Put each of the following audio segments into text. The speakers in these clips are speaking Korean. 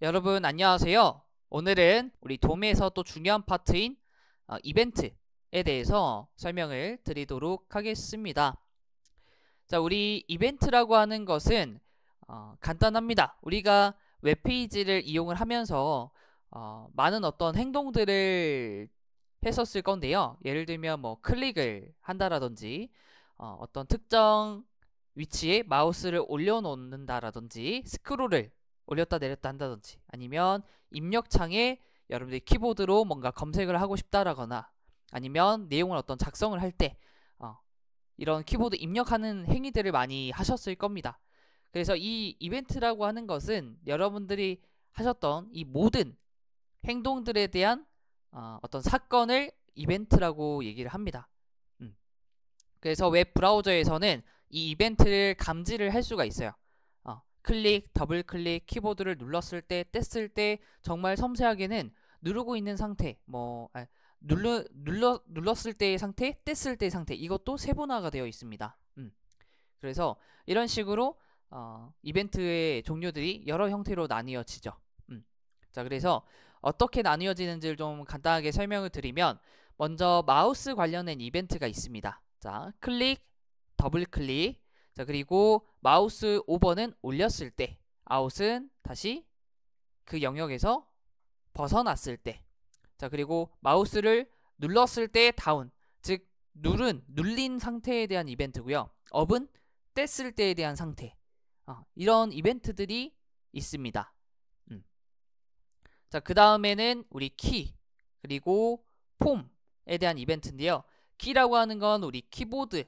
여러분 안녕하세요. 오늘은 우리 돔에서 또 중요한 파트인 이벤트에 대해서 설명을 드리도록 하겠습니다. 자, 우리 이벤트라고 하는 것은 간단합니다. 우리가 웹페이지를 이용을 하면서 많은 어떤 행동들을 했었을 건데요. 예를 들면 뭐 클릭을 한다라든지 어떤 특정 위치에 마우스를 올려놓는다라든지 스크롤을 올렸다 내렸다 한다든지 아니면 입력창에 여러분들이 키보드로 뭔가 검색을 하고 싶다라거나 아니면 내용을 어떤 작성을 할 때 이런 키보드 입력하는 행위들을 많이 하셨을 겁니다. 그래서 이 이벤트라고 하는 것은 여러분들이 하셨던 이 모든 행동들에 대한 어떤 사건을 이벤트라고 얘기를 합니다. 그래서 웹 브라우저에서는 이 이벤트를 감지를 할 수가 있어요. 클릭, 더블 클릭, 키보드를 눌렀을 때, 뗐을 때 정말 섬세하게는 누르고 있는 상태, 눌렀을 때의 상태, 뗐을 때의 상태, 이것도 세분화가 되어 있습니다. 그래서 이런 식으로 이벤트의 종류들이 여러 형태로 나뉘어지죠. 자, 그래서 어떻게 나뉘어지는지를 좀 간단하게 설명을 드리면 먼저 마우스 관련된 이벤트가 있습니다. 자, 클릭, 더블 클릭. 자, 그리고 마우스 오버는 올렸을 때, 아웃은 다시 그 영역에서 벗어났을 때. 자, 그리고 마우스를 눌렀을 때 다운, 즉 눌린 상태에 대한 이벤트고요. 업은 뗐을 때에 대한 상태. 이런 이벤트들이 있습니다. 자, 그 다음에는 우리 키, 그리고 폼에 대한 이벤트인데요. 키라고 하는 건 우리 키보드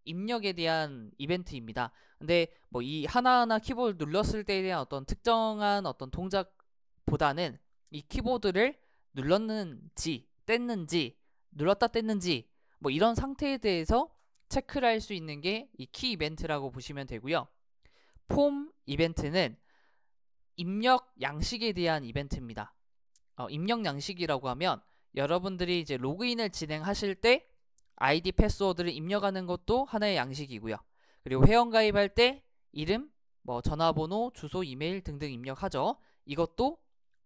입력에 대한 이벤트입니다. 근데 뭐 이 하나하나 키보드 눌렀을 때에 대한 어떤 특정한 어떤 동작보다는 이 키보드를 눌렀는지 뗐는지 눌렀다 뗐는지 뭐 이런 상태에 대해서 체크를 할 수 있는 게 이 키 이벤트라고 보시면 되고요. 폼 이벤트는 입력 양식에 대한 이벤트입니다. 입력 양식이라고 하면 여러분들이 이제 로그인을 진행하실 때 아이디 패스워드를 입력하는 것도 하나의 양식이고요. 그리고 회원가입할 때 이름, 뭐 전화번호, 주소, 이메일 등등 입력하죠. 이것도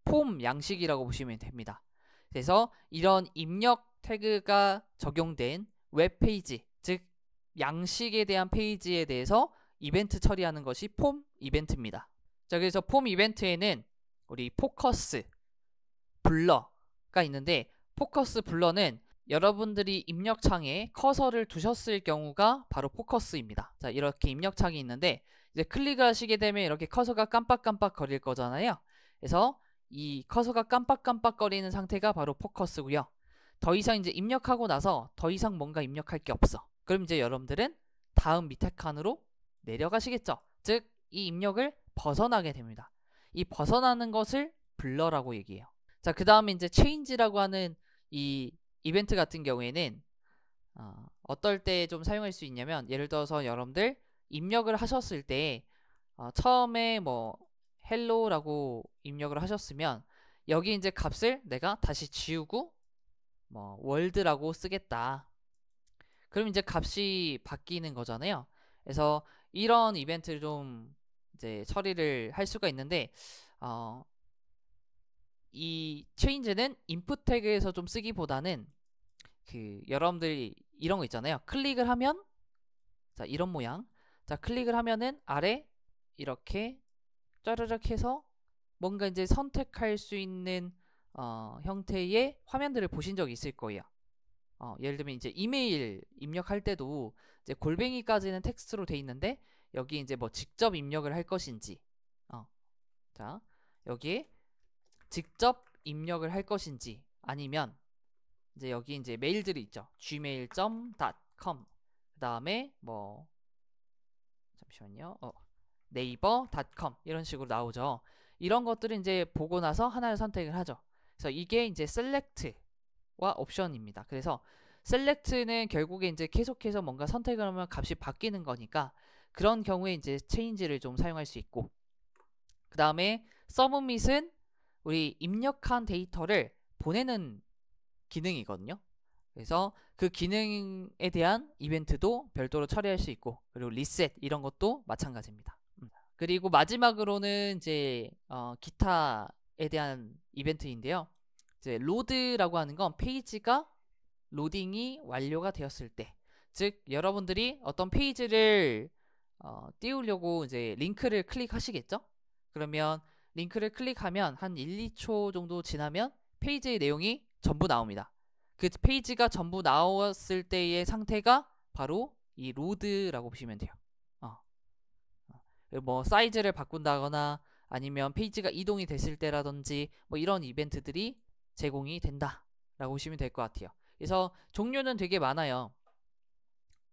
폼 양식이라고 보시면 됩니다. 그래서 이런 입력 태그가 적용된 웹페이지, 즉 양식에 대한 페이지에 대해서 이벤트 처리하는 것이 폼 이벤트입니다. 자, 그래서 폼 이벤트에는 우리 포커스, 블러가 있는데 포커스 블러는 여러분들이 입력창에 커서를 두셨을 경우가 바로 포커스입니다. 자, 이렇게 입력창이 있는데 이제 클릭을 하시게 되면 이렇게 커서가 깜빡깜빡 거릴 거잖아요. 그래서 이 커서가 깜빡깜빡 거리는 상태가 바로 포커스고요. 더 이상 이제 입력하고 나서 더 이상 뭔가 입력할 게 없어. 그럼 이제 여러분들은 다음 밑에 칸으로 내려가시겠죠. 즉 이 입력을 벗어나게 됩니다. 이 벗어나는 것을 블러라고 얘기해요. 자, 그 다음에 이제 체인지라고 하는 이 이벤트 같은 경우에는 어떨 때 좀 사용할 수 있냐면 예를 들어서 여러분들 입력을 하셨을 때 처음에 뭐 헬로라고 입력을 하셨으면 여기 이제 값을 내가 다시 지우고 뭐 월드라고 쓰겠다. 그럼 이제 값이 바뀌는 거잖아요. 그래서 이런 이벤트를 좀 이제 처리를 할 수가 있는데 이 체인지는 인풋 태그에서 좀 쓰기보다는 그 여러분들이 이런 거 있잖아요. 클릭을 하면 자, 이런 모양. 자, 클릭을 하면은 아래 이렇게 짜르륵 해서 뭔가 이제 선택할 수 있는 형태의 화면들을 보신 적이 있을 거예요. 예를 들면 이제 이메일 입력할 때도 이제 골뱅이까지는 텍스트로 돼 있는데 여기 이제 뭐 직접 입력을 할 것인지 자, 여기에 직접 입력을 할 것인지 아니면 이제 여기 이제 메일들이 있죠. gmail.com 그 다음에 뭐 잠시만요. 네이버.com 이런 식으로 나오죠. 이런 것들을 이제 보고 나서 하나를 선택을 하죠. 그래서 이게 이제 셀렉트와 옵션입니다. 그래서 셀렉트는 결국에 이제 계속해서 뭔가 선택을 하면 값이 바뀌는 거니까 그런 경우에 이제 체인지를 좀 사용할 수 있고 그 다음에 서브밋은 우리 입력한 데이터를 보내는 기능이거든요. 그래서 그 기능에 대한 이벤트도 별도로 처리할 수 있고 그리고 리셋 이런 것도 마찬가지입니다. 그리고 마지막으로는 이제 기타에 대한 이벤트인데요. 이제 로드라고 하는 건 페이지가 로딩이 완료가 되었을 때, 즉 여러분들이 어떤 페이지를 띄우려고 이제 링크를 클릭하시겠죠? 그러면 링크를 클릭하면 한 1, 2초 정도 지나면 페이지의 내용이 전부 나옵니다. 그 페이지가 전부 나왔을 때의 상태가 바로 이 로드라고 보시면 돼요. 뭐 사이즈를 바꾼다거나 아니면 페이지가 이동이 됐을 때라든지 뭐 이런 이벤트들이 제공이 된다 라고 보시면 될 것 같아요. 그래서 종류는 되게 많아요.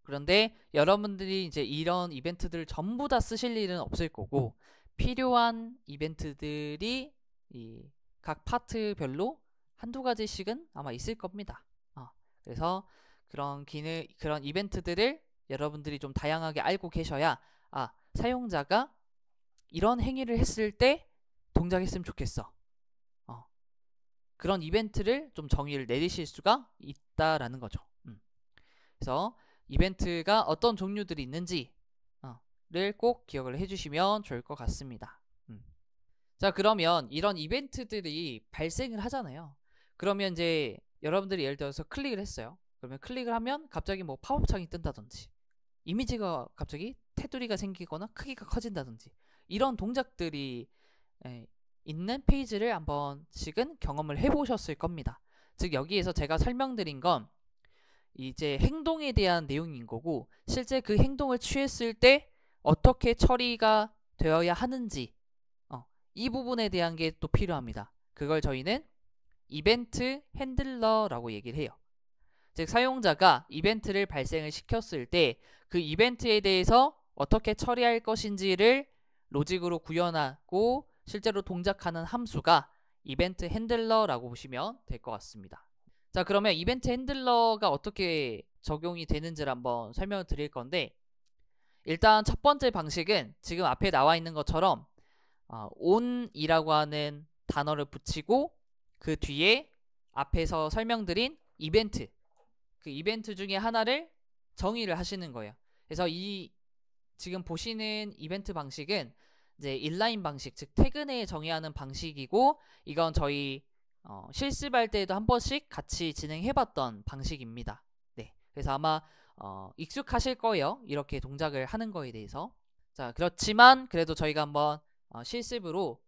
그런데 여러분들이 이제 이런 이벤트들을 전부 다 쓰실 일은 없을 거고, 필요한 이벤트들이 이 각 파트별로 한두 가지씩은 아마 있을 겁니다. 그래서 그런 이벤트들을 여러분들이 좀 다양하게 알고 계셔야 사용자가 이런 행위를 했을 때 동작했으면 좋겠어. 그런 이벤트를 좀 정의를 내리실 수가 있다라는 거죠. 그래서 이벤트가 어떤 종류들이 있는지를 꼭 기억을 해주시면 좋을 것 같습니다. 자, 그러면 이런 이벤트들이 발생을 하잖아요. 그러면 이제 여러분들이 예를 들어서 클릭을 했어요. 그러면 클릭을 하면 갑자기 뭐 팝업 창이 뜬다든지, 이미지가 갑자기 테두리가 생기거나 크기가 커진다든지, 이런 동작들이 있는 페이지를 한 번씩은 경험을 해보셨을 겁니다. 즉 여기에서 제가 설명드린 건 이제 행동에 대한 내용인 거고, 실제 그 행동을 취했을 때 어떻게 처리가 되어야 하는지 이 부분에 대한 게 또 필요합니다. 그걸 저희는 이벤트 핸들러라고 얘기를 해요. 즉 사용자가 이벤트를 발생을 시켰을 때 그 이벤트에 대해서 어떻게 처리할 것인지를 로직으로 구현하고 실제로 동작하는 함수가 이벤트 핸들러라고 보시면 될 것 같습니다. 자, 그러면 이벤트 핸들러가 어떻게 적용이 되는지를 한번 설명을 드릴 건데, 일단 첫 번째 방식은 지금 앞에 나와 있는 것처럼 on이라고 하는 단어를 붙이고 그 뒤에 앞에서 설명드린 이벤트, 그 이벤트 중에 하나를 정의를 하시는 거예요. 그래서 이 지금 보시는 이벤트 방식은 이제 인라인 방식, 즉 태그 내에 정의하는 방식이고, 이건 저희 실습할 때도 한 번씩 같이 진행해봤던 방식입니다. 네, 그래서 아마 익숙하실 거예요. 이렇게 동작을 하는 거에 대해서. 자, 그렇지만 그래도 저희가 한번 실습으로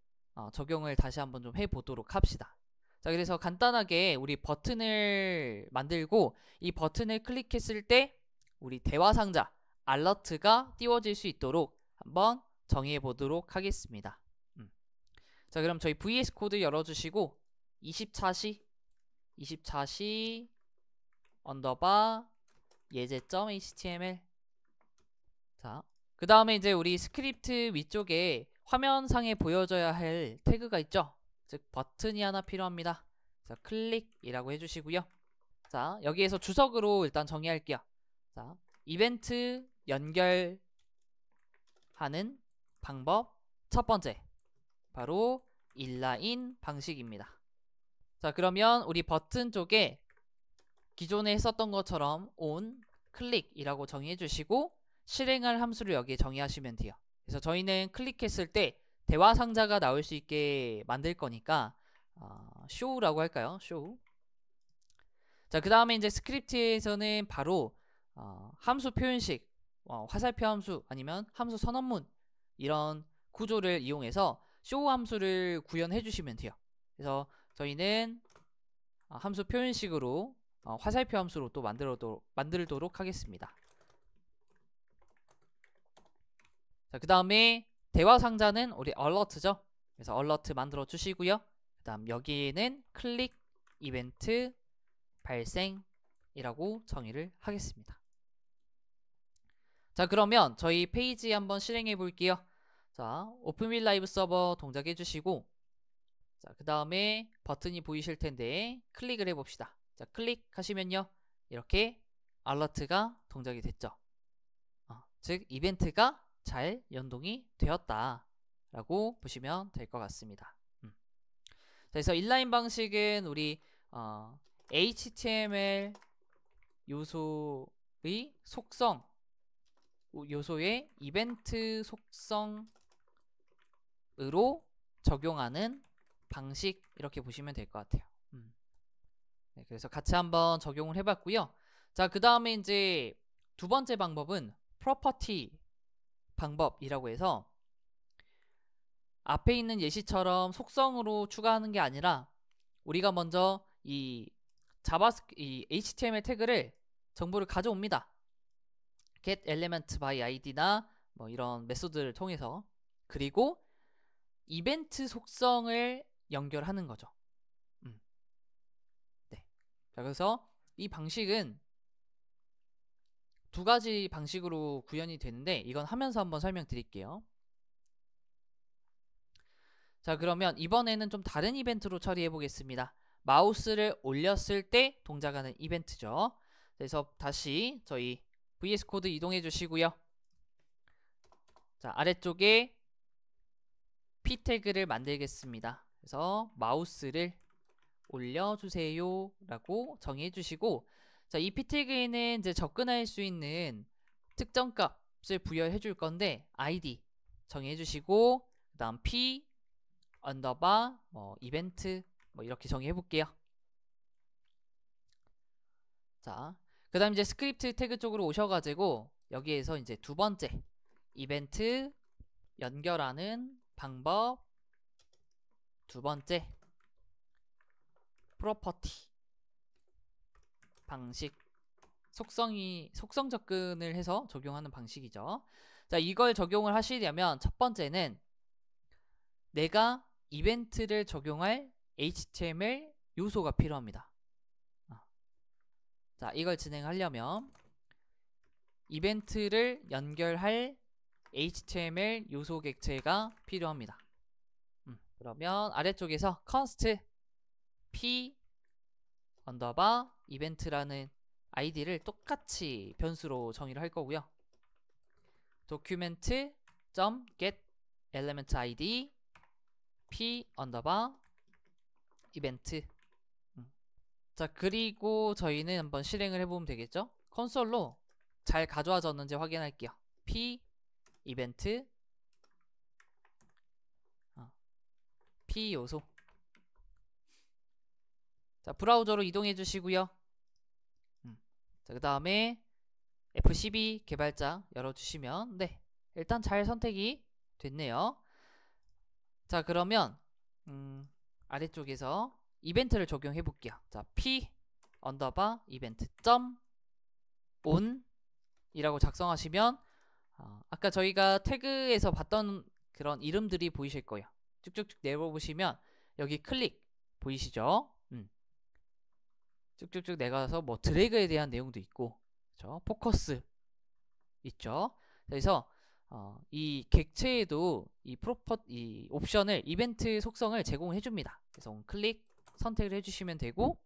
적용을 다시 한번 좀 해보도록 합시다. 자, 그래서 간단하게 우리 버튼을 만들고 이 버튼을 클릭했을 때 우리 대화 상자 알러트가 띄워질 수 있도록 한번 정의해 보도록 하겠습니다. 자, 그럼 저희 VS 코드 열어주시고 24시 언더바 예제.html. 자, 그 다음에 이제 우리 스크립트 위쪽에 화면상에 보여져야 할 태그가 있죠. 즉 버튼이 하나 필요합니다. 자, 클릭이라고 해주시고요. 자, 여기에서 주석으로 일단 정의할게요. 자, 이벤트 연결하는 방법 첫 번째, 바로 인라인 방식입니다. 자, 그러면 우리 버튼 쪽에 기존에 했었던 것처럼 on, 클릭이라고 정의해 주시고 실행할 함수를 여기에 정의하시면 돼요. 그래서 저희는 클릭했을 때 대화 상자가 나올 수 있게 만들 거니까 show라고 할까요? show. 자, 그 다음에 이제 스크립트에서는 바로 함수 표현식, 화살표 함수 아니면 함수 선언문, 이런 구조를 이용해서 show 함수를 구현해 주시면 돼요. 그래서 저희는 함수 표현식으로 화살표 함수로 또 만들도록 하겠습니다. 자, 그 다음에 대화 상자는 우리 alert죠. 그래서 alert 만들어 주시고요. 그 다음 여기에는 클릭 이벤트 발생이라고 정의를 하겠습니다. 자, 그러면 저희 페이지 한번 실행해 볼게요. 자, 오픈 윌 라이브 서버 동작해 주시고, 자, 그 다음에 버튼이 보이실 텐데 클릭을 해 봅시다. 자, 클릭하시면요, 이렇게 알러트가 동작이 됐죠. 즉 이벤트가 잘 연동이 되었다 라고 보시면 될 것 같습니다. 그래서 인라인 방식은 우리 HTML 요소의 속성, 요소의 이벤트 속성 방식으로 적용하는 방식 이렇게 보시면 될 것 같아요. 네, 그래서 같이 한번 적용을 해봤고요. 자, 그 다음에 이제 두 번째 방법은 property 방법이라고 해서 앞에 있는 예시처럼 속성으로 추가하는 게 아니라 우리가 먼저 이 HTML 태그를 정보를 가져옵니다. get element by id나 뭐 이런 메소드를 통해서, 그리고 이벤트 속성을 연결하는 거죠. 네. 자, 그래서 이 방식은 두 가지 방식으로 구현이 되는데 이건 하면서 한번 설명드릴게요. 자, 그러면 이번에는 좀 다른 이벤트로 처리해 보겠습니다. 마우스를 올렸을 때 동작하는 이벤트죠. 그래서 다시 저희 VS 코드 이동해 주시고요. 자, 아래쪽에 p 태그를 만들겠습니다. 그래서 마우스를 올려주세요 라고 정의해 주시고, 자, 이 p 태그에는 이제 접근할 수 있는 특정 값을 부여해 줄 건데 id 정의해 주시고, 그 다음 p 언더바 이벤트 이렇게 정의해 볼게요. 자, 그 다음 이제 스크립트 태그 쪽으로 오셔가지고 여기에서 이제 두 번째 이벤트 연결하는 방법, 두 번째 프로퍼티 방식, 속성 접근을 해서 적용하는 방식이죠. 자, 이걸 적용을 하시려면 첫 번째는 내가 이벤트를 적용할 HTML 요소가 필요합니다. 자, 이걸 진행하려면 이벤트를 연결할 HTML 요소 객체가 필요합니다. 그러면 아래쪽에서 const p 언더바 이벤트라는 아이디를 똑같이 변수로 정의를 할 거고요. document.get element id p 언더바 이벤트. 자, 그리고 저희는 한번 실행을 해보면 되겠죠. 콘솔로 잘 가져와졌는지 확인할게요. p 이벤트 p 요소. 자, 브라우저로 이동해 주시고요. 자, 그 다음에 F12 개발자 열어주시면, 네, 일단 잘 선택이 됐네요. 자, 그러면 아래쪽에서 이벤트를 적용해 볼게요. 자, p 언더바 이벤트 점 on 이라고 작성하시면 아까 저희가 태그에서 봤던 그런 이름들이 보이실 거예요. 쭉쭉쭉 내려보시면 여기 클릭 보이시죠? 쭉쭉쭉 내가서 뭐 드래그에 대한 내용도 있고, 그렇죠? 포커스 있죠. 그래서 이 객체에도 이 옵션을, 이벤트 속성을 제공해 줍니다. 그래서 클릭 선택을 해주시면 되고,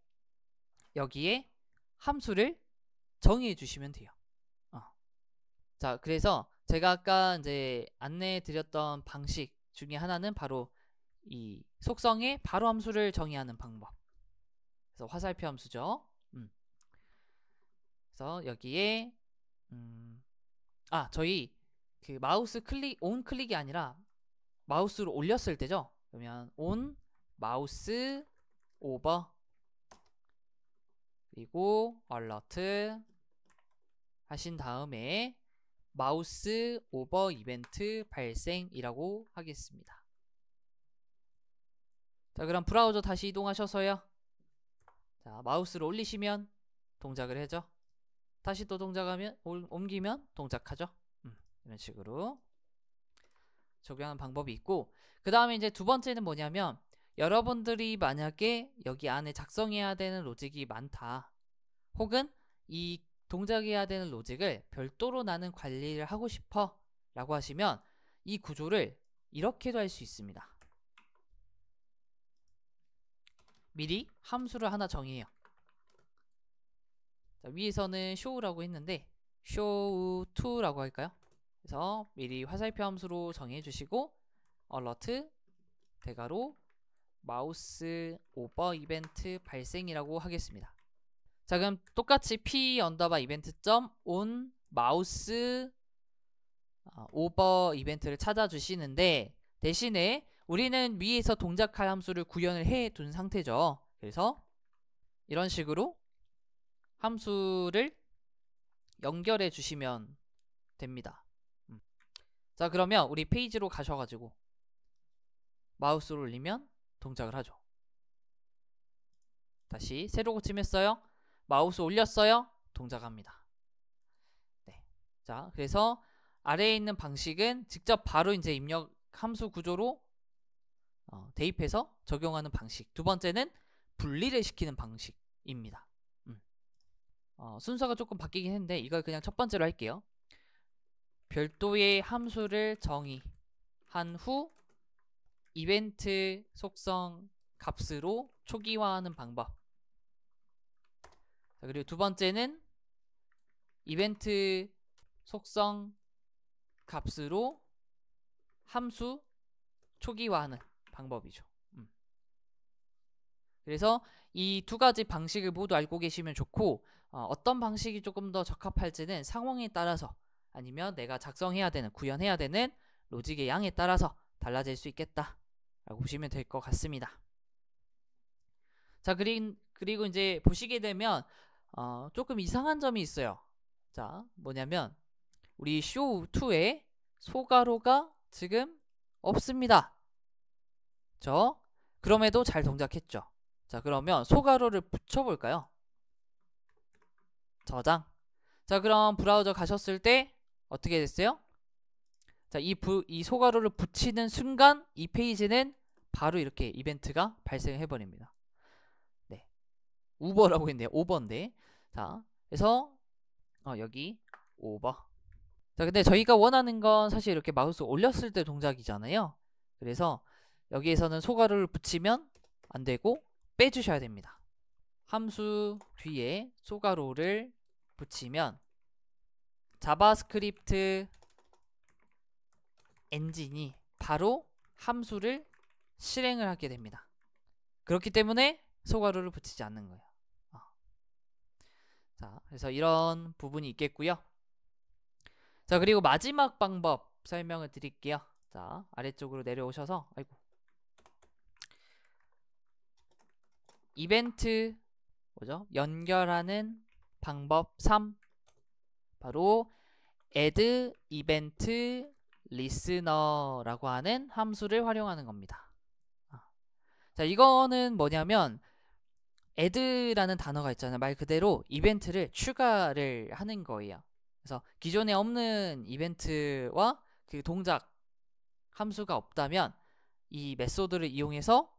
여기에 함수를 정의해 주시면 돼요. 자, 그래서 제가 아까 이제 안내해 드렸던 방식 중에 하나는 바로 이 속성에 바로 함수를 정의하는 방법. 그래서 화살표 함수죠. 그래서 여기에 저희 그 마우스 클릭, 온 클릭이 아니라 마우스로 올렸을 때죠. 그러면 온 마우스 오버 그리고 얼러트 하신 다음에 마우스 오버 이벤트 발생이라고 하겠습니다. 자, 그럼 브라우저 다시 이동하셔서요. 자, 마우스를 올리시면 동작을 해죠. 다시 또 동작하면, 옮기면 동작하죠. 이런 식으로 적용하는 방법이 있고, 그 다음에 이제 두 번째는 뭐냐면, 여러분들이 만약에 여기 안에 작성해야 되는 로직이 많다, 혹은 이 동작해야 되는 로직을 별도로 나는 관리를 하고 싶어 라고 하시면 이 구조를 이렇게도 할 수 있습니다. 미리 함수를 하나 정의해요. 자, 위에서는 show라고 했는데 show2라고 할까요? 그래서 미리 화살표 함수로 정의해 주시고 alert 대괄호 마우스 오버 이벤트 발생이라고 하겠습니다. 자, 그럼 똑같이 p 언더바 이벤트 점 on 마우스 오버 이벤트를 찾아주시는데, 대신에 우리는 위에서 동작할 함수를 구현을 해 둔 상태죠. 그래서 이런 식으로 함수를 연결해 주시면 됩니다. 자, 그러면 우리 페이지로 가셔가지고 마우스를 올리면 동작을 하죠. 다시 새로 고침했어요. 마우스 올렸어요. 동작합니다. 네. 자, 그래서 아래에 있는 방식은 직접 바로 이제 입력 함수 구조로 대입해서 적용하는 방식. 두 번째는 분리를 시키는 방식입니다. 순서가 조금 바뀌긴 했는데 이걸 그냥 첫 번째로 할게요. 별도의 함수를 정의한 후 이벤트 속성 값으로 초기화하는 방법. 자, 그리고 두 번째는 이벤트 속성 값으로 함수 초기화하는 방법이죠. 그래서 이 두 가지 방식을 모두 알고 계시면 좋고, 어떤 방식이 조금 더 적합할지는 상황에 따라서 아니면 내가 작성해야 되는, 구현해야 되는 로직의 양에 따라서 달라질 수 있겠다 라고 보시면 될 것 같습니다. 자, 그리고 이제 보시게 되면 조금 이상한 점이 있어요. 자, 뭐냐면 우리 show2에 소가로가 지금 없습니다. 그럼에도 잘 동작했죠. 자, 그러면 소가로를 붙여볼까요? 저장. 자, 그럼 브라우저 가셨을 때 어떻게 됐어요? 자, 이 소가로를 붙이는 순간 이 페이지는 바로 이렇게 이벤트가 발생해버립니다. 네, 우버라고 했네요. 오버인데. 자, 그래서 여기 오버. 자, 근데 저희가 원하는 건 사실 이렇게 마우스 올렸을 때 동작이잖아요. 그래서 여기에서는 소가로를 붙이면 안 되고 빼주셔야 됩니다. 함수 뒤에 소가로를 붙이면 자바스크립트 엔진이 바로 함수를 실행을 하게 됩니다. 그렇기 때문에 소가로를 붙이지 않는 거예요. 자, 그래서 이런 부분이 있겠고요. 자, 그리고 마지막 방법 설명을 드릴게요. 자, 아래쪽으로 내려오셔서 이벤트 연결하는 방법 3, 바로 add event listener라고 하는 함수를 활용하는 겁니다. 자, 이거는 뭐냐면 add라는 단어가 있잖아요. 말 그대로 이벤트를 추가를 하는 거예요. 그래서 기존에 없는 이벤트와 그 동작 함수가 없다면 이 메소드를 이용해서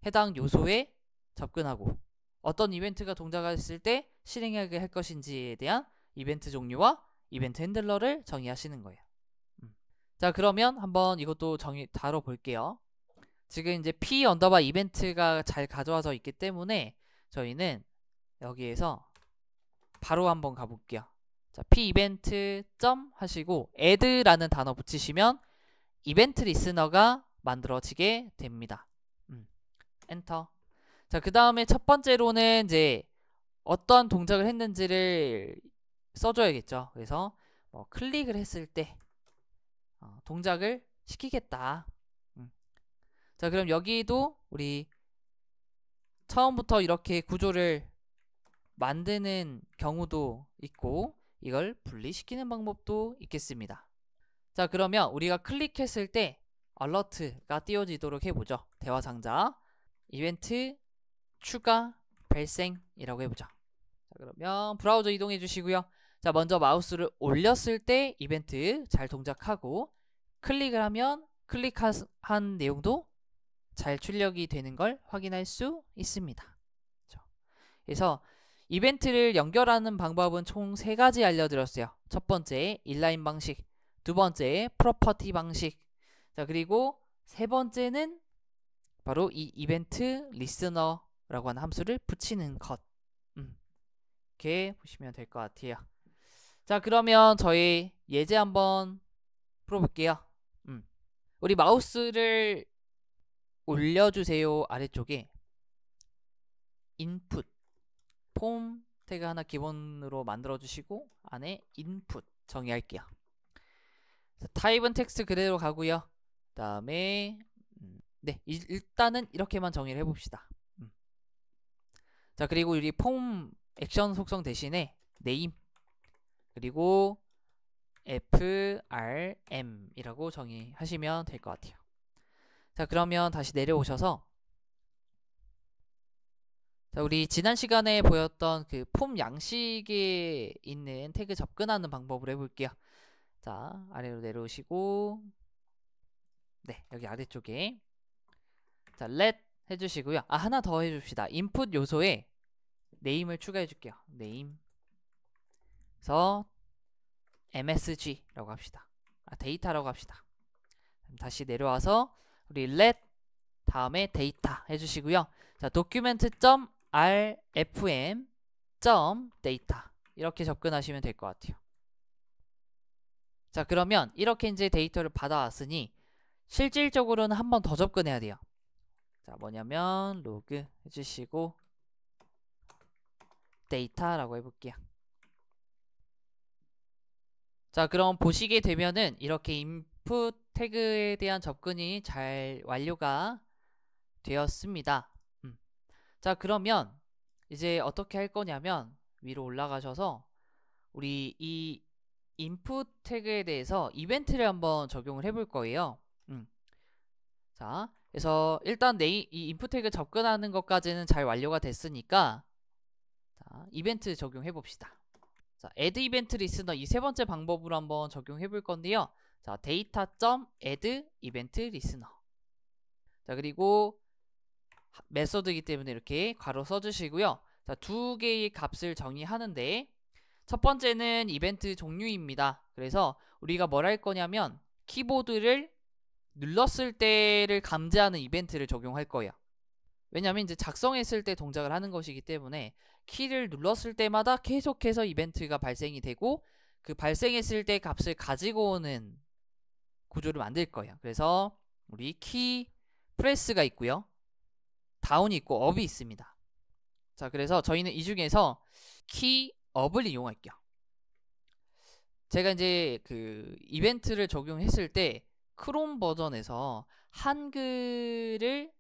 해당 요소에 접근하고 어떤 이벤트가 동작했을 때 실행하게 할 것인지에 대한 이벤트 종류와 이벤트 핸들러를 정의하시는 거예요. 자, 그러면 한번 이것도 다뤄볼게요. 지금 이제 p 언더바 이벤트가 잘 가져와져 있기 때문에 저희는 여기에서 바로 한번 가볼게요. 자, p 이벤트 점 하시고 add라는 단어 붙이시면 이벤트 리스너가 만들어지게 됩니다. 엔터. 자, 그 다음에 첫 번째로는 이제 어떤 동작을 했는지를 써줘야겠죠. 그래서 클릭을 했을 때 동작을 시키겠다. 자, 그럼 여기도 우리 처음부터 이렇게 구조를 만드는 경우도 있고 이걸 분리시키는 방법도 있겠습니다. 자, 그러면 우리가 클릭했을 때 알러트가 띄워지도록 해보죠. 대화 상자 이벤트 추가 발생이라고 해보죠. 자, 그러면 브라우저 이동해 주시고요. 자, 먼저 마우스를 올렸을 때 이벤트 잘 동작하고 클릭을 하면 클릭한 내용도 잘 출력이 되는 걸 확인할 수 있습니다. 그래서 이벤트를 연결하는 방법은 총 3가지 알려드렸어요. 첫 번째 인라인 방식, 두 번째 프로퍼티 방식, 자, 그리고 세 번째는 바로 이 이벤트 리스너라고 하는 함수를 붙이는 것. 이렇게 보시면 될 것 같아요. 자, 그러면 저희 예제 한번 풀어볼게요. 우리 마우스를 올려주세요. 아래쪽에 인풋 폼 태그 하나 기본으로 만들어 주시고 안에 인풋 정의할게요. 자, 타입은 텍스트 그대로 가고요. 다음에 네, 일단은 이렇게만 정의를 해봅시다. 자, 그리고 우리 폼 액션 속성 대신에 네임 그리고 frm이라고 정의하시면 될 것 같아요. 자, 그러면 다시 내려오셔서 자, 우리 지난 시간에 보였던 그 폼 양식에 있는 태그 접근하는 방법을 해볼게요. 자, 아래로 내려오시고 네, 여기 아래쪽에 자, let 해주시고요. 아, 하나 더 해줍시다. 인풋 요소에 네임을 추가해줄게요. 네임 그래서 msg라고 합시다. 아, 데이터라고 합시다. 다시 내려와서 우리 let 다음에 데이터 해주시고요. 자, document.rfm.data 이렇게 접근하시면 될 것 같아요. 자, 그러면 이렇게 이제 데이터를 받아왔으니 실질적으로는 한 번 더 접근해야 돼요. 자, 뭐냐면 로그 해주시고 데이터라고 해볼게요. 자, 그럼 보시게 되면은 이렇게 인풋 태그에 대한 접근이 잘 완료가 되었습니다. 자, 그러면 이제 어떻게 할 거냐면 위로 올라가셔서 우리 이 인풋 태그에 대해서 이벤트를 한번 적용을 해볼 거예요. 자, 그래서 일단 이 인풋 태그 접근하는 것까지는 잘 완료가 됐으니까 자, 이벤트 적용해 봅시다. 자, add 이벤트 리스너 이 세 번째 방법으로 한번 적용해 볼 건데요. 자, data.add 이벤트 리스너. 자, 그리고 메소드이기 때문에 이렇게 괄호 써주시고요. 자, 두 개의 값을 정의하는데 첫 번째는 이벤트 종류입니다. 그래서 우리가 뭘 할 거냐면 키보드를 눌렀을 때를 감지하는 이벤트를 적용할 거예요. 왜냐면 이제 작성했을 때 동작을 하는 것이기 때문에 키를 눌렀을 때마다 계속해서 이벤트가 발생이 되고 그 발생했을 때 값을 가지고 오는 구조를 만들 거예요. 그래서 우리 키 프레스가 있고요. 다운이 있고 업이 있습니다. 자, 그래서 저희는 이 중에서 키 업을 이용할게요. 제가 이제 그 이벤트를 적용했을 때 크롬 버전에서 한글을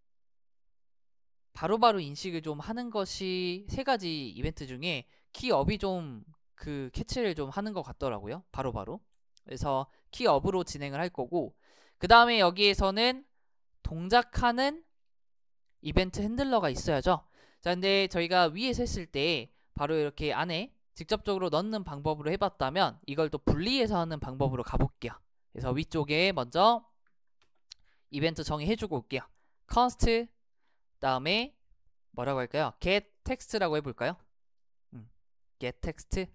바로바로 인식을 좀 하는 것이 세 가지 이벤트 중에 키업이 좀 그 캐치를 좀 하는 것 같더라고요. 바로바로. 그래서 키업으로 진행을 할 거고 그 다음에 여기에서는 동작하는 이벤트 핸들러가 있어야죠. 자, 근데 저희가 위에서 했을 때 바로 이렇게 안에 직접적으로 넣는 방법으로 해봤다면 이걸 또 분리해서 하는 방법으로 가볼게요. 그래서 위쪽에 먼저 이벤트 정의해주고 올게요. const 다음에 뭐라고 할까요? get text라고 해볼까요? get text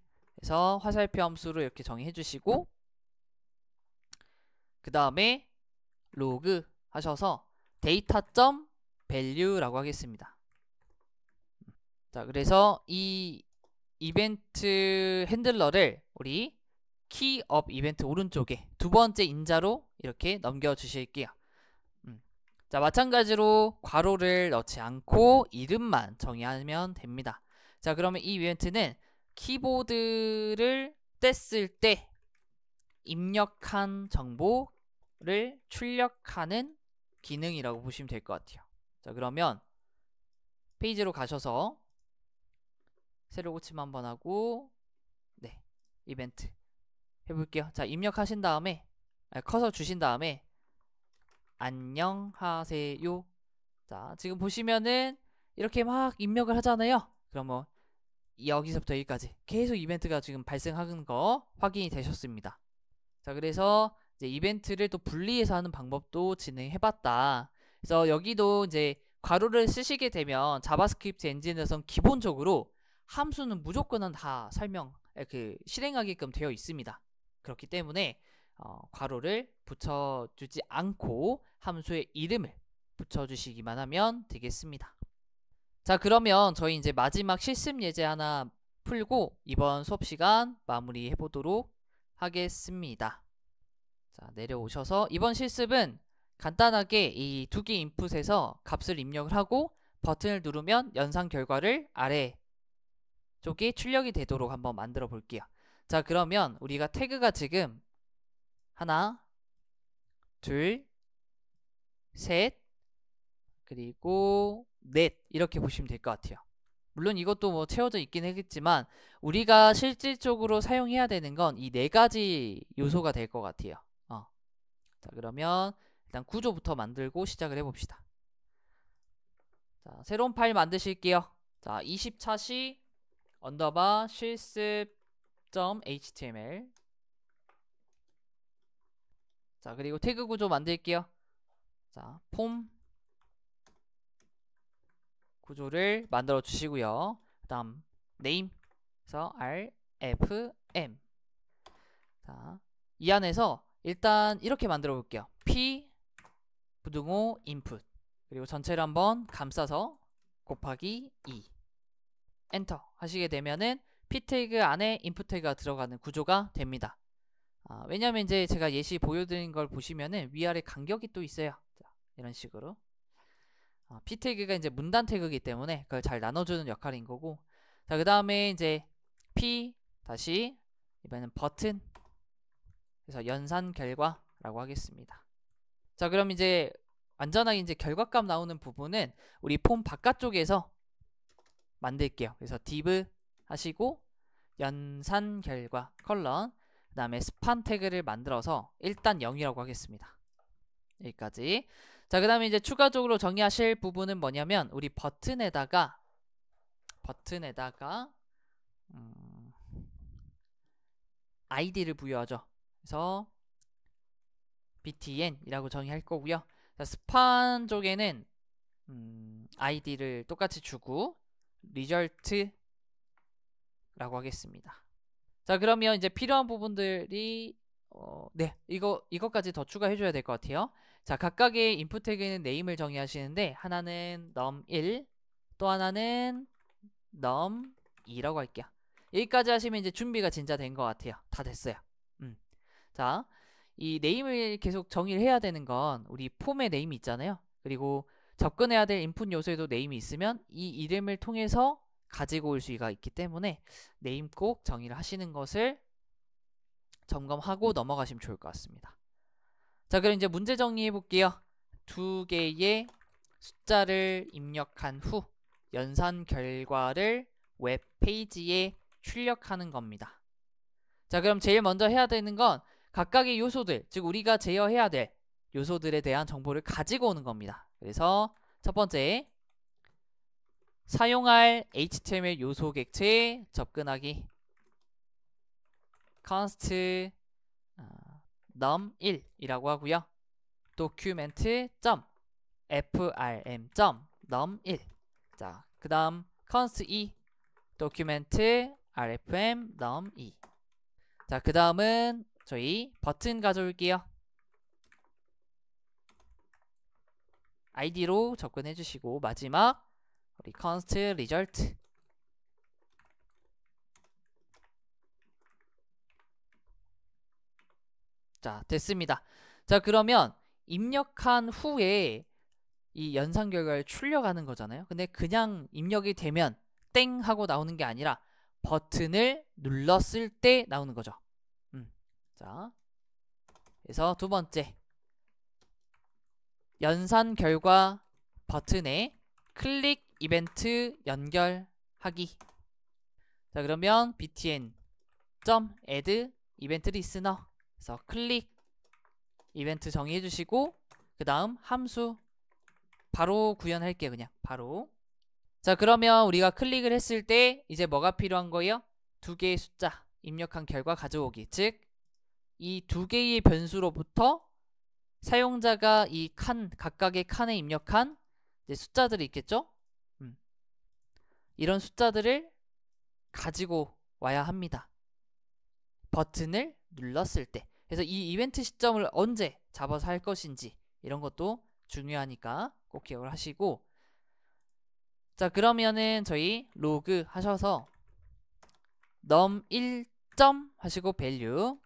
해서 화살표 함수로 이렇게 정의해주시고 그 다음에 로그 하셔서 data.value라고 하겠습니다. 자, 그래서 이 이벤트 핸들러를 우리 키업 이벤트 오른쪽에 두 번째 인자로 이렇게 넘겨주실게요. 자, 마찬가지로 괄호를 넣지 않고 이름만 정의하면 됩니다. 자, 그러면 이 이벤트는 키보드를 뗐을 때 입력한 정보를 출력하는 기능이라고 보시면 될 것 같아요. 자, 그러면 페이지로 가셔서 새로 고침 한번 하고 네, 이벤트 해볼게요. 자, 입력하신 다음에 커서 주신 다음에 안녕하세요. 자, 지금 보시면은 이렇게 막 입력을 하잖아요. 그럼 뭐 여기서부터 여기까지 계속 이벤트가 지금 발생하는 거 확인이 되셨습니다. 자, 그래서 이제 이벤트를 또 분리해서 하는 방법도 진행해봤다. 그래서 여기도 이제 괄호를 쓰시게 되면 자바스크립트 엔진에선 기본적으로 함수는 무조건 다 실행하게끔 되어 있습니다. 그렇기 때문에 괄호를 붙여주지 않고 함수의 이름을 붙여주시기만 하면 되겠습니다. 자, 그러면 저희 이제 마지막 실습 예제 하나 풀고 이번 수업 시간 마무리 해보도록 하겠습니다. 자, 내려오셔서 이번 실습은 간단하게 이 두 개 인풋에서 값을 입력을 하고 버튼을 누르면 연산 결과를 아래 쪽에 출력이 되도록 한번 만들어 볼게요. 자, 그러면 우리가 태그가 지금 하나, 둘, 셋, 그리고 넷 이렇게 보시면 될 것 같아요. 물론 이것도 뭐 채워져 있긴 하겠지만 우리가 실질적으로 사용해야 되는 건 이 네 가지 요소가 될 것 같아요. 자, 그러면 일단 구조부터 만들고 시작을 해봅시다. 자, 새로운 파일 만드실게요. 자, 20차시 언더바 실습.html. 자, 그리고 태그 구조 만들게요. 자, 폼 구조를 만들어 주시고요. 그 다음 name 그래서 rfm. 자, 이 안에서 일단 이렇게 만들어 볼게요. p 부등호 input 그리고 전체를 한번 감싸서 곱하기 2 엔터 하시게 되면은 p 태그 안에 input 태그가 들어가는 구조가 됩니다. 왜냐면 이제 제가 예시 보여드린 걸 보시면은 위아래 간격이 또 있어요. 자, 이런 식으로 p 태그가 이제 문단 태그이기 때문에 그걸 잘 나눠주는 역할인 거고, 자, 그 다음에 이제 p 다시 이번에는 버튼 그래서 연산 결과라고 하겠습니다. 자, 그럼 이제 완전하게 이제 결과값 나오는 부분은 우리 폼 바깥쪽에서 만들게요. 그래서 div 하시고 연산 결과 컬런 그 다음에 스판 태그를 만들어서 일단 0이라고 하겠습니다. 여기까지. 자, 그 다음에 이제 추가적으로 정의하실 부분은 뭐냐면 우리 버튼에다가 id를 부여하죠. 그래서 btn이라고 정의할 거고요. 자, 스판 쪽에는 id를 똑같이 주고 result라고 하겠습니다. 자, 그러면 이제 필요한 부분들이 네, 이것까지 더 추가해줘야 될 것 같아요. 자, 각각의 인풋 태그는 네임을 정의하시는데 하나는 num1 또 하나는 num2라고 할게요. 여기까지 하시면 이제 준비가 진짜 된 것 같아요. 다 됐어요. 자, 이 네임을 계속 정의를 해야 되는 건 우리 폼에 네임이 있잖아요. 그리고 접근해야 될 인풋 요소에도 네임이 있으면 이 이름을 통해서 가지고 올 수가 있기 때문에 네임 꼭 정의를 하시는 것을 점검하고 넘어가시면 좋을 것 같습니다. 자, 그럼 이제 문제 정리해 볼게요. 두 개의 숫자를 입력한 후 연산 결과를 웹페이지에 출력하는 겁니다. 자, 그럼 제일 먼저 해야 되는 건 각각의 요소들, 즉 우리가 제어해야 될 요소들에 대한 정보를 가지고 오는 겁니다. 그래서 첫 번째, 사용할 HTML 요소 객체에 접근하기 const num1이라고 하고요. document.frm.num1. 자, 그 다음 const 2 document rfm num2. 자, 그 다음은 저희 버튼 가져올게요. id로 접근해 주시고 마지막 우리 const result. 자, 됐습니다. 자, 그러면 입력한 후에 이 연산 결과를 출력하는 거잖아요. 근데 그냥 입력이 되면 땡 하고 나오는 게 아니라 버튼을 눌렀을 때 나오는 거죠. 자, 그래서 두 번째, 연산 결과 버튼에 클릭 이벤트 연결하기. 자, 그러면 btn.add 이벤트 리스너. 그래서 클릭 이벤트 정의해 주시고 그 다음 함수 바로 구현할게요. 그냥 바로. 자, 그러면 우리가 클릭을 했을 때 이제 뭐가 필요한 거예요? 두 개의 숫자 입력한 결과 가져오기. 즉 이 두 개의 변수로부터 사용자가 이 각각의 칸에 입력한 이제 숫자들이 있겠죠? 이런 숫자들을 가지고 와야 합니다. 버튼을 눌렀을 때. 그래서 이 이벤트 시점을 언제 잡아서 할 것인지 이런 것도 중요하니까 꼭 기억을 하시고, 자, 그러면은 저희 로그 하셔서 num1 하시고 value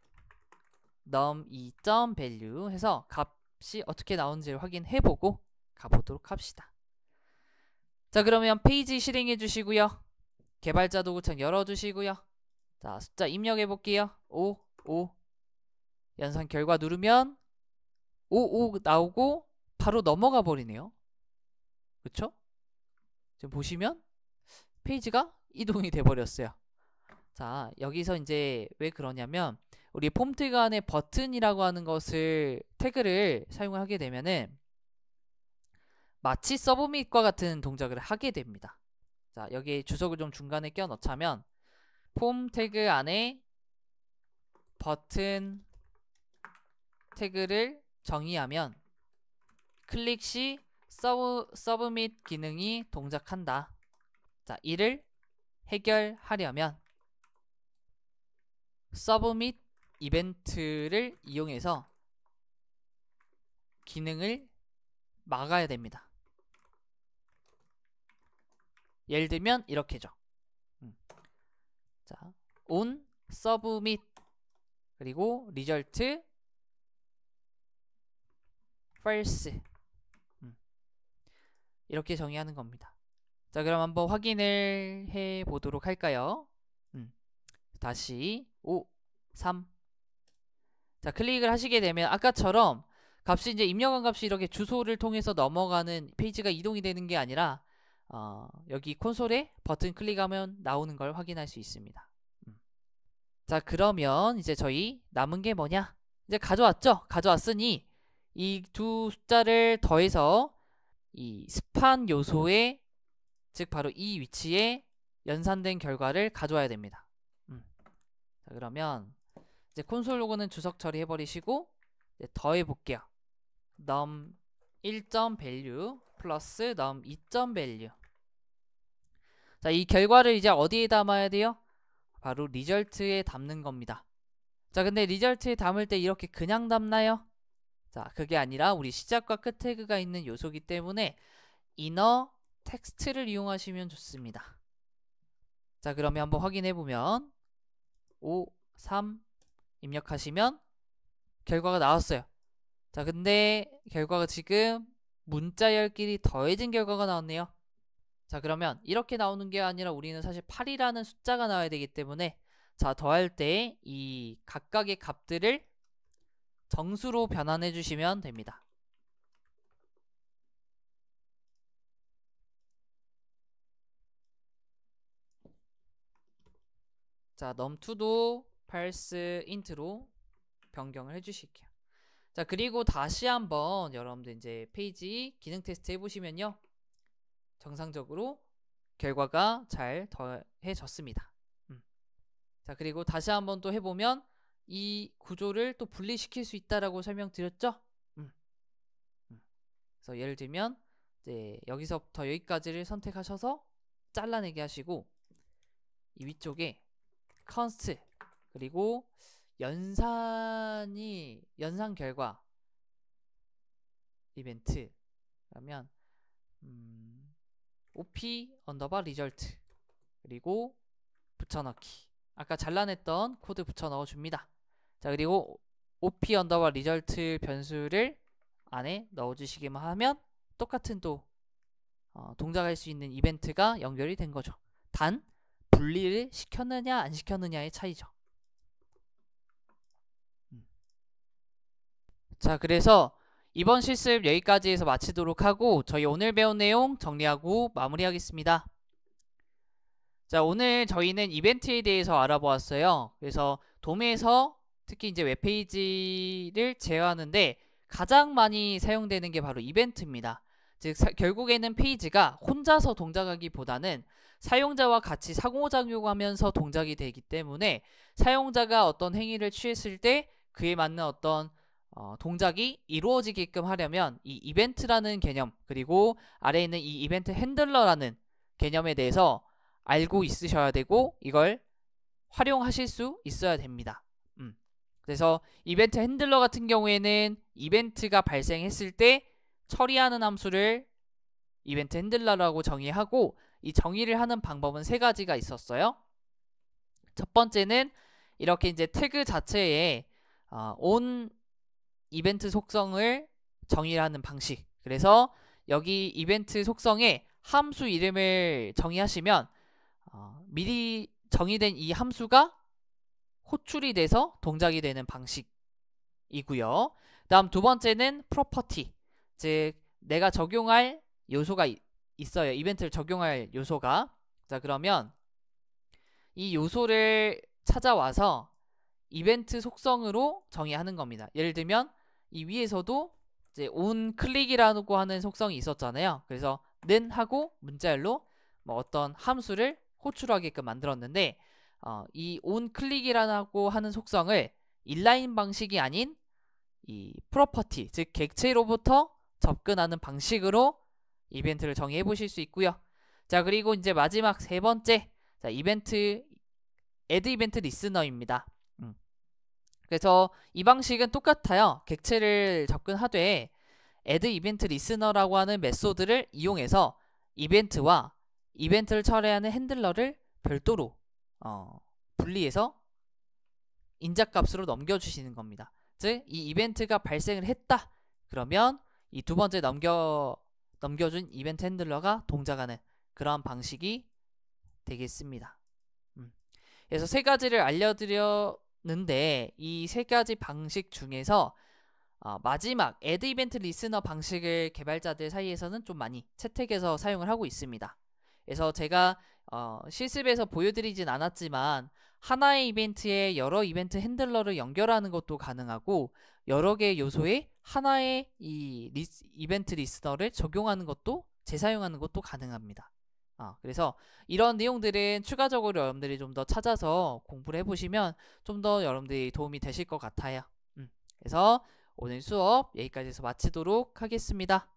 num2 value 해서 값이 어떻게 나오는지를 확인해보고 가보도록 합시다. 자, 그러면 페이지 실행해 주시고요. 개발자 도구창 열어주시고요. 자, 숫자 입력해 볼게요. 5 연산 결과 누르면 55 나오고 바로 넘어가 버리네요. 그쵸? 지금 보시면 페이지가 이동이 돼 버렸어요. 자, 여기서 이제 왜 그러냐면 우리 폼 태그 안에 버튼이라고 하는 것을 태그를 사용하게 되면은 마치 서브밋과 같은 동작을 하게 됩니다. 자, 여기 주석을 좀 중간에 껴 넣자면 폼 태그 안에 버튼 태그를 정의하면 클릭 시 서브밋 기능이 동작한다. 자, 이를 해결하려면 서브밋 이벤트를 이용해서 기능을 막아야 됩니다. 예를 들면 이렇게죠. 자, on submit 그리고 result false 이렇게 정의하는 겁니다. 자, 그럼 한번 확인을 해 보도록 할까요? 다시 5, 3. 자, 클릭을 하시게 되면 아까처럼 값이 이제 입력한 값이 이렇게 주소를 통해서 넘어가는 페이지가 이동이 되는 게 아니라 여기 콘솔에 버튼 클릭하면 나오는 걸 확인할 수 있습니다. 자, 그러면 이제 저희 남은 게 뭐냐? 이제 가져왔죠? 가져왔으니 이 두 숫자를 더해서 이 스판 요소에 즉 바로 이 위치에 연산된 결과를 가져와야 됩니다. 자, 그러면 이제 콘솔 로그는 주석 처리해 버리시고 더해 볼게요. num 1점 value 플러스 num 2점 value. 자, 이 결과를 이제 어디에 담아야 돼요? 바로 리절트에 담는 겁니다. 자, 근데 리절트에 담을 때 이렇게 그냥 담나요? 자, 그게 아니라 우리 시작과 끝 태그가 있는 요소이기 때문에 inner 텍스트를 이용하시면 좋습니다. 자, 그러면 한번 확인해 보면 5, 3 입력하시면 결과가 나왔어요. 자, 근데 결과가 지금 문자열끼리 더해진 결과가 나왔네요. 자, 그러면 이렇게 나오는 게 아니라 우리는 사실 8이라는 숫자가 나와야 되기 때문에 자, 더할 때 이 각각의 값들을 정수로 변환해 주시면 됩니다. 자, num2도 parse int로 변경을 해주실게요. 자, 그리고 다시 한번 여러분들 이제 페이지 기능 테스트 해보시면요, 정상적으로 결과가 잘 더해졌습니다. 자, 그리고 다시 한번 또 해보면 이 구조를 또 분리시킬 수 있다라고 설명드렸죠? 그래서 예를 들면 이제 여기서부터 여기까지를 선택하셔서 잘라내게 하시고 이 위쪽에 const 그리고 연산 결과 이벤트 그러면 op 언더바 result 그리고 붙여넣기 아까 잘라냈던 코드 붙여 넣어줍니다. 자, 그리고 op 언더바 result 변수를 안에 넣어주시기만 하면 똑같은 또 동작할 수 있는 이벤트가 연결이 된 거죠. 단 분리를 시켰느냐 안 시켰느냐의 차이죠. 자, 그래서 이번 실습 여기까지 해서 마치도록 하고 저희 오늘 배운 내용 정리하고 마무리하겠습니다. 자, 오늘 저희는 이벤트에 대해서 알아보았어요. 그래서 돔에서 특히 이제 웹페이지를 제어하는데 가장 많이 사용되는 게 바로 이벤트입니다. 즉 결국에는 페이지가 혼자서 동작하기보다는 사용자와 같이 상호작용하면서 동작이 되기 때문에 사용자가 어떤 행위를 취했을 때 그에 맞는 어떤 동작이 이루어지게끔 하려면 이 이벤트라는 개념 그리고 아래에 있는 이 이벤트 핸들러라는 개념에 대해서 알고 있으셔야 되고 이걸 활용하실 수 있어야 됩니다. 그래서 이벤트 핸들러 같은 경우에는 이벤트가 발생했을 때 처리하는 함수를 이벤트 핸들러라고 정의하고 이 정의를 하는 방법은 세 가지가 있었어요. 첫 번째는 이렇게 이제 태그 자체에 on 이벤트 속성을 정의하는 방식. 그래서 여기 이벤트 속성에 함수 이름을 정의하시면 미리 정의된 이 함수가 호출이 돼서 동작이 되는 방식이고요. 다음 두 번째는 property. 즉 내가 적용할 요소가 있어요. 이벤트를 적용할 요소가. 자, 그러면 이 요소를 찾아와서 이벤트 속성으로 정의하는 겁니다. 예를 들면 이 위에서도 이제 onClick이라고 하는 속성이 있었잖아요. 그래서 는 하고 문자열로 뭐 어떤 함수를 호출하게끔 만들었는데 이 onClick이라고 하는 속성을 인라인 방식이 아닌 이 프로퍼티, 즉 객체로부터 접근하는 방식으로 이벤트를 정의해 보실 수 있고요. 자, 그리고 이제 마지막 세 번째, 자, add 이벤트 리스너입니다. 그래서 이 방식은 똑같아요. 객체를 접근하되 add 이벤트 리스너라고 하는 메소드를 이용해서 이벤트와 이벤트를 처리하는 핸들러를 별도로 분리해서 인자값으로 넘겨주시는 겁니다. 즉, 이 이벤트가 발생을 했다. 그러면 이 두 번째 넘겨준 이벤트 핸들러가 동작하는 그런 방식이 되겠습니다. 그래서 세 가지를 알려드렸는데 이 세 가지 방식 중에서 마지막 add 이벤트 리스너 방식을 개발자들 사이에서는 좀 많이 채택해서 사용을 하고 있습니다. 그래서 제가 실습에서 보여드리진 않았지만 하나의 이벤트에 여러 이벤트 핸들러를 연결하는 것도 가능하고 여러 개의 요소에 하나의 이벤트 리스너를 적용하는 것도 재사용하는 것도 가능합니다. 그래서 이런 내용들은 추가적으로 여러분들이 좀 더 찾아서 공부를 해보시면 좀 더 여러분들이 도움이 되실 것 같아요. 그래서 오늘 수업 여기까지 해서 마치도록 하겠습니다.